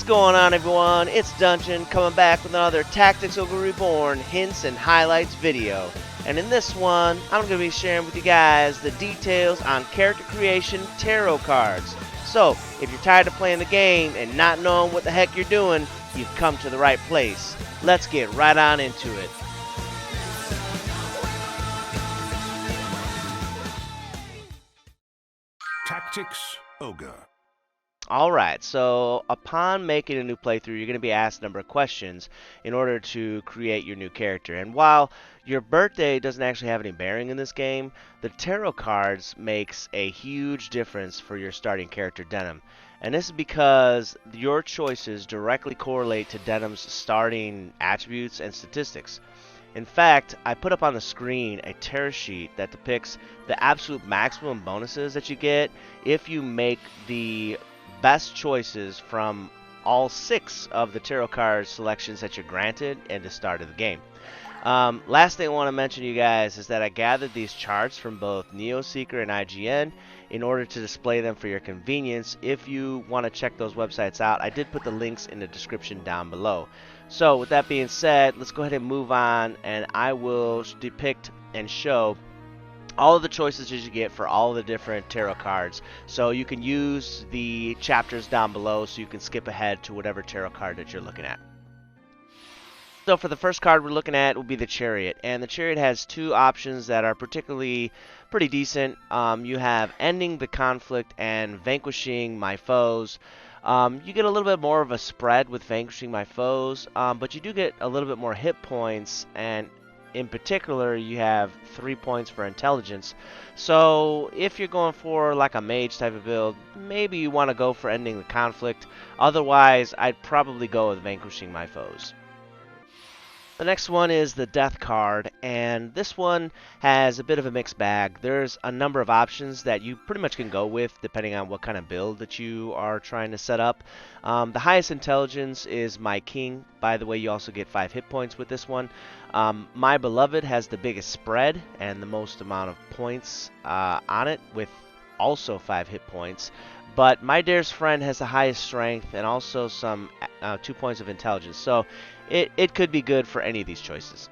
What's going on, everyone? It's Dungeon coming back with another Tactics Ogre Reborn hints and highlights video. And in this one, I'm going to be sharing with you guys the details on character creation tarot cards. So, if you're tired of playing the game and not knowing what the heck you're doing, you've come to the right place. Let's get right on into it. Tactics Ogre. Alright, so upon making a new playthrough, you're going to be asked a number of questions in order to create your new character. And while your birthday doesn't actually have any bearing in this game, the tarot cards makes a huge difference for your starting character, Denam. And this is because your choices directly correlate to Denam's starting attributes and statistics. In fact, I put up on the screen a tarot sheet that depicts the absolute maximum bonuses that you get if you make the best choices from all 6 of the tarot card selections that you're granted at the start of the game. Last thing I want to mention to you guys is that I gathered these charts from both NeoSeeker and IGN in order to display them for your convenience. If you want to check those websites out, I did put the links in the description down below. So with that being said, let's go ahead and move on, and I will depict and show all of the choices that you get for all of the different tarot cards. So you can use the chapters down below so you can skip ahead to whatever tarot card that you're looking at. So for the first card we're looking at will be the Chariot, and the Chariot has 2 options that are particularly pretty decent. You have ending the conflict and vanquishing my foes. You get a little bit more of a spread with vanquishing my foes, but you do get a little bit more hit points, and in particular you have 3 points for intelligence. So if you're going for like a mage type of build, maybe you want to go for ending the conflict. Otherwise, I'd probably go with vanquishing my foes. The next one is the Death card, and this one has a bit of a mixed bag. There's a number of options that you pretty much can go with depending on what kind of build that you are trying to set up. The highest intelligence is My King. By the way, you also get 5 hit points with this one. My Beloved has the biggest spread and the most amount of points on it, with also 5 hit points. But My Dearest Friend has the highest strength and also some 2 points of intelligence. So it could be good for any of these choices.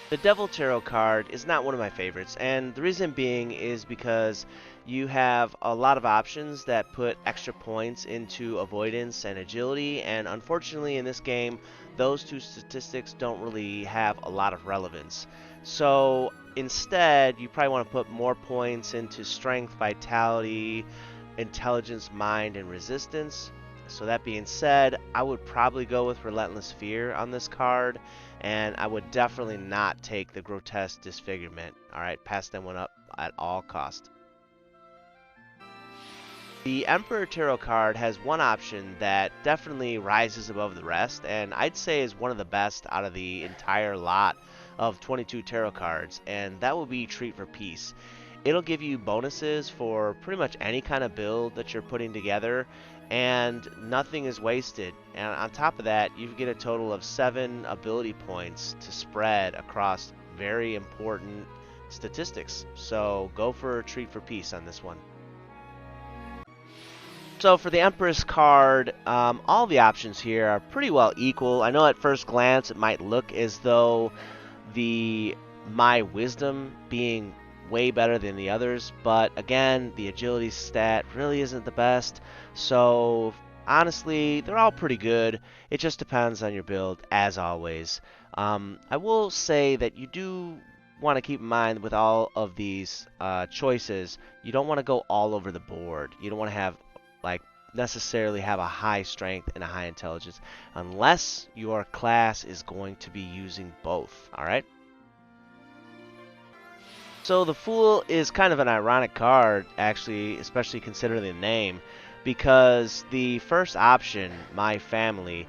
The Devil Tarot card is not one of my favorites, and the reason being is because you have a lot of options that put extra points into avoidance and agility, and unfortunately in this game those 2 statistics don't really have a lot of relevance. So instead you probably want to put more points into strength, vitality, intelligence, mind, and resistance. So that being said, I would probably go with Relentless Fear on this card, and I would definitely not take the Grotesque Disfigurement. Alright, pass that one up at all cost. The Emperor Tarot card has one option that definitely rises above the rest, and I'd say is one of the best out of the entire lot of 22 tarot cards, and that will be Treat for Peace. It'll give you bonuses for pretty much any kind of build that you're putting together, and nothing is wasted. And on top of that, you get a total of 7 ability points to spread across very important statistics. So go for Treat for Peace on this one. So for the Empress card, all the options here are pretty well equal. I know at first glance it might look as though the My Wisdom being way better than the others, but again, the agility stat really isn't the best. So honestly, they're all pretty good. It just depends on your build, as always. I will say that you do want to keep in mind with all of these choices, you don't want to go all over the board. You don't want to have necessarily have a high strength and a high intelligence unless your class is going to be using both. Alright? So the Fool is kind of an ironic card, actually, especially considering the name, because the first option, My Family,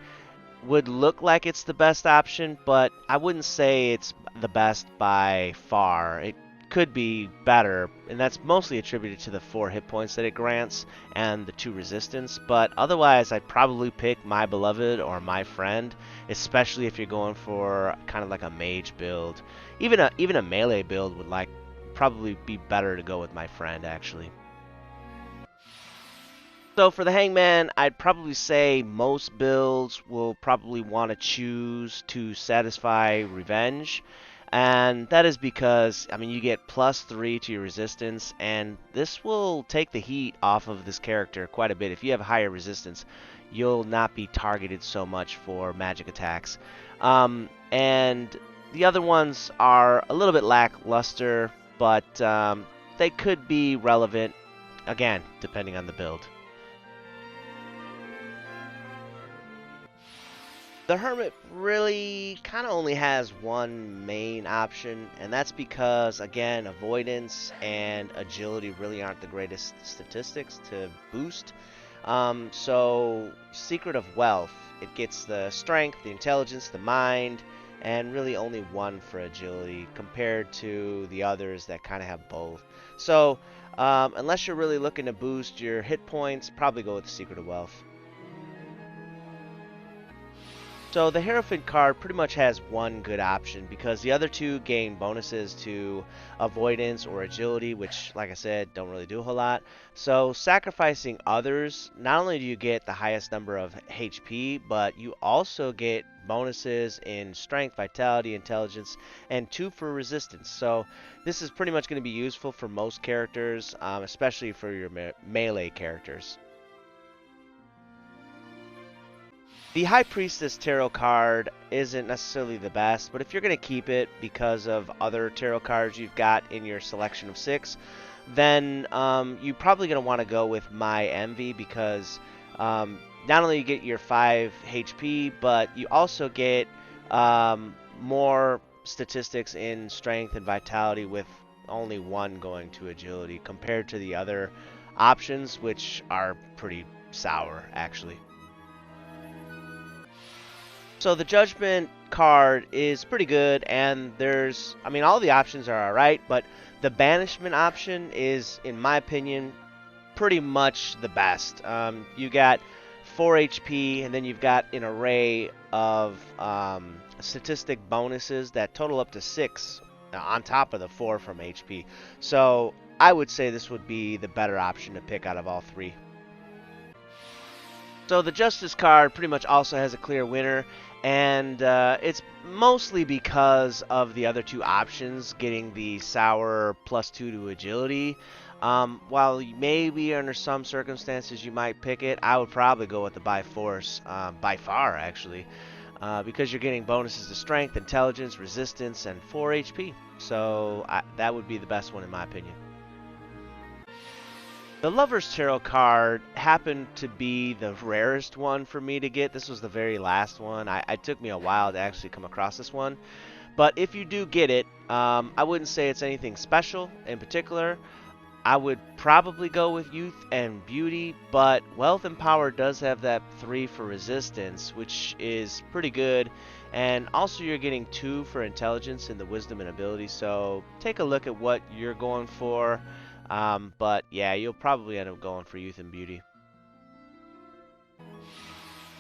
would look like it's the best option, but I wouldn't say it's the best by far. It could be better, and that's mostly attributed to the 4 hit points that it grants and the 2 resistance, but otherwise I'd probably pick My Beloved or My Friend, especially if you're going for kind of like a mage build. Even a melee build would probably be better to go with My Friend, actually. So for the Hangman, I'd probably say most builds will probably want to choose to satisfy Revenge. And that is because, I mean, you get +3 to your resistance, and this will take the heat off of this character quite a bit. If you have higher resistance, you'll not be targeted so much for magic attacks. And the other ones are a little bit lackluster, but they could be relevant, again, depending on the build. The Hermit really kind of only has one main option, and that's because, again, avoidance and agility really aren't the greatest statistics to boost. So, Secret of Wealth, it gets the strength, the intelligence, the mind, and really only one for agility compared to the others that kind of have both. So, unless you're really looking to boost your hit points, probably go with the Secret of Wealth. So the Hierophant card pretty much has one good option because the other two gain bonuses to avoidance or agility, which, like I said, don't really do a whole lot. So sacrificing others, not only do you get the highest number of HP, but you also get bonuses in strength, vitality, intelligence, and 2 for resistance. So this is pretty much going to be useful for most characters, especially for your melee characters. The High Priestess tarot card isn't necessarily the best, but if you're going to keep it because of other tarot cards you've got in your selection of 6, then you're probably going to want to go with My Envy because not only you get your 5 HP, but you also get more statistics in strength and vitality with only 1 going to agility compared to the other options, which are pretty sour, actually. So the Judgment card is pretty good, and I mean, all the options are alright, but the Banishment option is, in my opinion, pretty much the best. You got 4 HP, and then you've got an array of statistic bonuses that total up to 6 on top of the 4 from HP. So I would say this would be the better option to pick out of all 3. So the Justice card pretty much also has a clear winner, and it's mostly because of the other 2 options getting the sour +2 to agility. While maybe under some circumstances you might pick it, I would probably go with the by force, by far actually, because you're getting bonuses to strength, intelligence, resistance, and 4 HP. So that would be the best one in my opinion. The Lover's Tarot card happened to be the rarest one for me to get. This was the very last one. It took me a while to actually come across this one. But if you do get it, I wouldn't say it's anything special in particular. I would probably go with Youth and Beauty, but Wealth and Power does have that 3 for resistance, which is pretty good. And also you're getting 2 for intelligence in the Wisdom and Ability, so take a look at what you're going for. But yeah, you'll probably end up going for Youth and Beauty.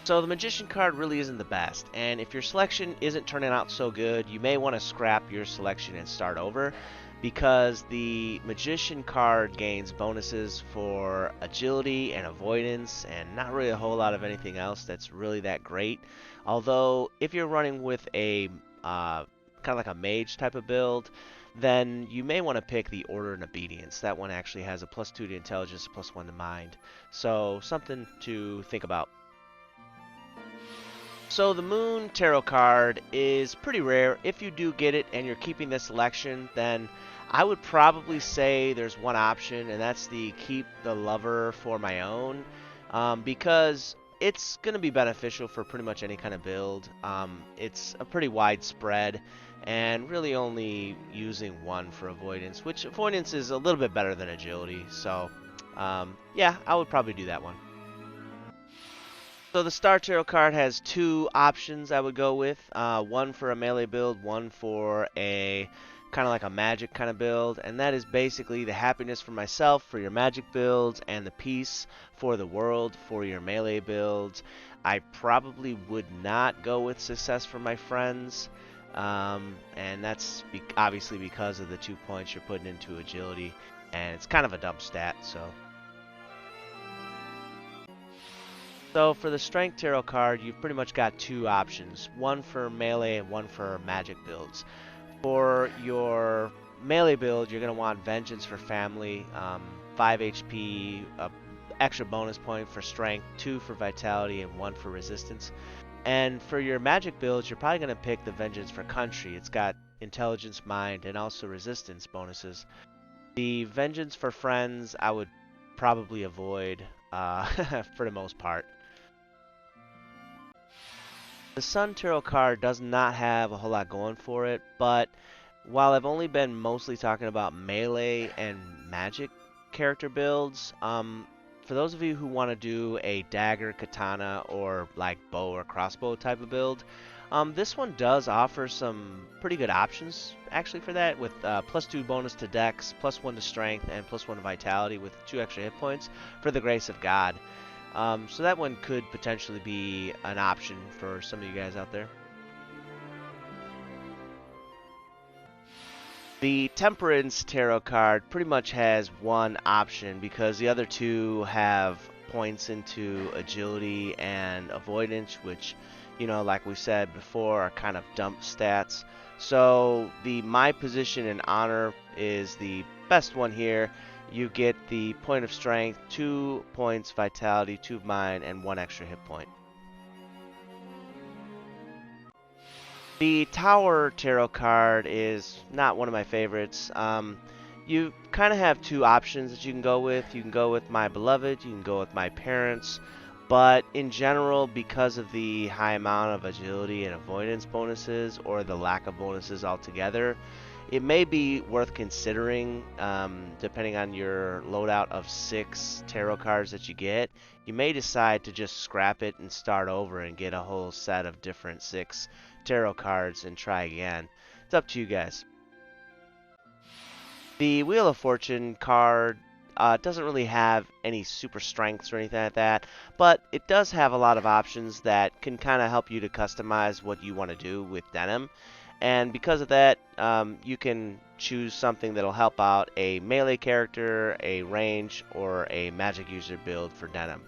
So the Magician card really isn't the best, and if your selection isn't turning out so good, you may want to scrap your selection and start over, because the Magician card gains bonuses for agility and avoidance, and not really a whole lot of anything else that's really that great. Although, if you're running with a kind of like a mage type of build, then you may want to pick the Order and Obedience. That one actually has a +2 to intelligence, +1 to mind. So something to think about. So the Moon Tarot card is pretty rare. If you do get it and you're keeping this selection, then I would probably say there's one option, and that's the keep the Lover for my own, because it's going to be beneficial for pretty much any kind of build. It's a pretty widespread, and really only using 1 for avoidance, which avoidance is a little bit better than agility. So yeah, I would probably do that one. So the Star Tarot card has 2 options I would go with. 1 for a melee build, 1 for a kind of like a magic kind of build, and that is basically the happiness for myself for your magic builds and the peace for the world for your melee builds. I probably would not go with success for my friends, and that's obviously because of the 2 points you're putting into agility, and it's kind of a dumb stat. So So for the Strength Tarot card, you've pretty much got two options, one for melee and one for magic builds. For your melee build, you're going to want Vengeance for Family, 5 HP, extra bonus point for Strength, 2 for Vitality, and 1 for Resistance. And for your magic builds, you're probably going to pick the Vengeance for Country. It's got Intelligence, Mind, and also Resistance bonuses. The Vengeance for Friends, I would probably avoid for the most part. The Sun Tarot card does not have a whole lot going for it, but while I've only been mostly talking about melee and magic character builds, for those of you who want to do a dagger, katana, or like bow or crossbow type of build, this one does offer some pretty good options actually for that, with +2 bonus to dex, +1 to strength, and +1 to vitality with 2 extra hit points for the grace of God. So that one could potentially be an option for some of you guys out there. The Temperance Tarot card pretty much has one option because the other two have points into agility and avoidance, which, you know, like we said before, are kind of dump stats. So the My Position and Honor is the best one here. You get the point of strength, 2 points vitality, 2 mind, and 1 extra hit point. The Tower Tarot card is not one of my favorites. You kind of have two options that you can go with. You can go with My Beloved, you can go with My Parents, but in general, because of the high amount of agility and avoidance bonuses, or the lack of bonuses altogether, it may be worth considering, depending on your loadout of 6 tarot cards that you get. You may decide to just scrap it and start over and get a whole set of different 6 tarot cards and try again. It's up to you guys. The Wheel of Fortune card doesn't really have any super strengths or anything like that, but it does have a lot of options that can kind of help you to customize what you want to do with Denam. And because of that, you can choose something that'll help out a melee character, a range, or a magic user build for Denam.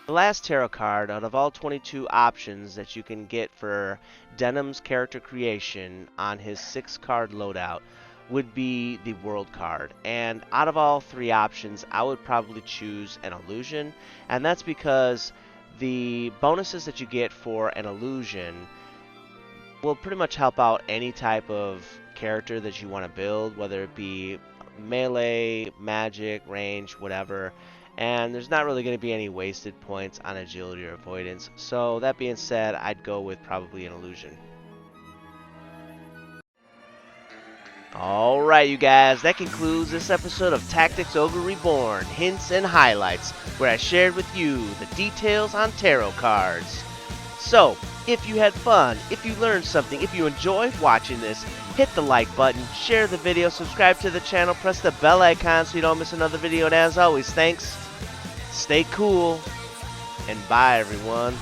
The last tarot card out of all 22 options that you can get for Denam's character creation on his 6-card loadout would be the World card. And out of all 3 options, I would probably choose an illusion, and that's because the bonuses that you get for an illusion will pretty much help out any type of character that you want to build, whether it be melee, magic, range, whatever. And there's not really going to be any wasted points on agility or avoidance. So that being said, I'd go with probably an illusion. Alright, you guys, that concludes this episode of Tactics Ogre Reborn, Hints and Highlights, where I shared with you the details on tarot cards. So, if you had fun, if you learned something, if you enjoyed watching this, hit the like button, share the video, subscribe to the channel, press the bell icon so you don't miss another video, and as always, thanks, stay cool, and bye everyone.